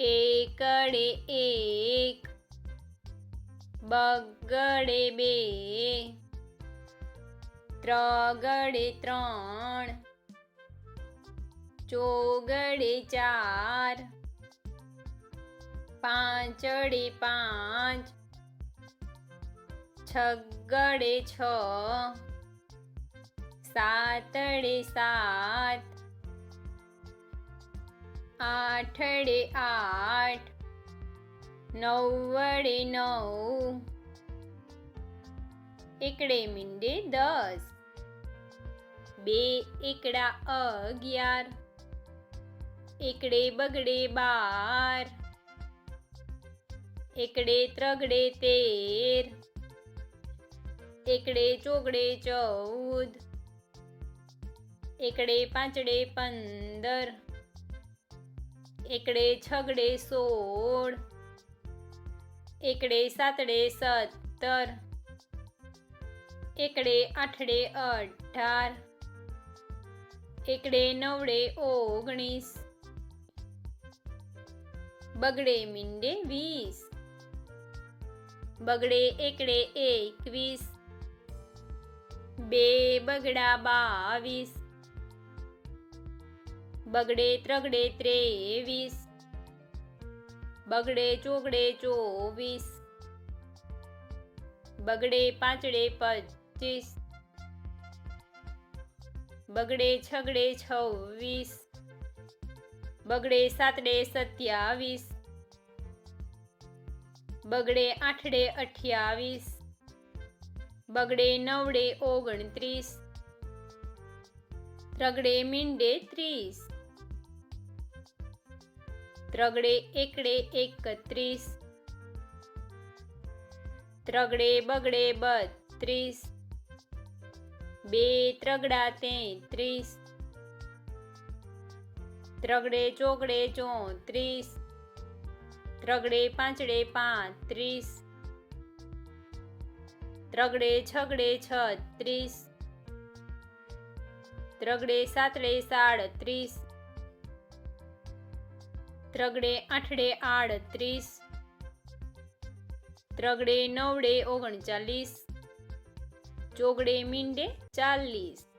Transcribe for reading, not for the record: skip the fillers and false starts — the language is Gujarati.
એકડે એક, બગડે બે, ત્રગડે ત્રણ, ચોગડે ચાર, પાંચડે પાંચ, છગડે છ, સાતડે સાત, આઠડે આઠ, નવડે નવ, એકડે મીંડે 10, બે એકડા 11, એકડે બગડે 12, એકડે ત્રગડે 13, એકડે ચોગડે 14, એકડે પાંચડે 15, એકડે છગડે 16, એકડે સાતડે 17, એકડે આઠડે 18, એકડે નવડે 19, બગડે મીંડે 20, બગડે એકડે 21, બે બગડા 22, બગડે ત્રગડે 23, બગડે ચોગડે 24, બગડે પાંચડે 25, બગડે છગડે 26, બગડે સાતડે 27, બગડે આઠડે 28, બગડે નવડે 29, ત્રગડે મીંડે 30, ત્રગડે એકડે 31, ત્રગડે બગડે 32, બે ત્રગડા 33, ત્રગડે ચોગડે 34, ત્રગડે પાંચડે 35, ત્રગડે છગડે 36, ત્રગડે સાતડે 37, ત્રગડે આઠડે 38, ત્રગડે નવડે 39, ચોગડે મીંડે 40.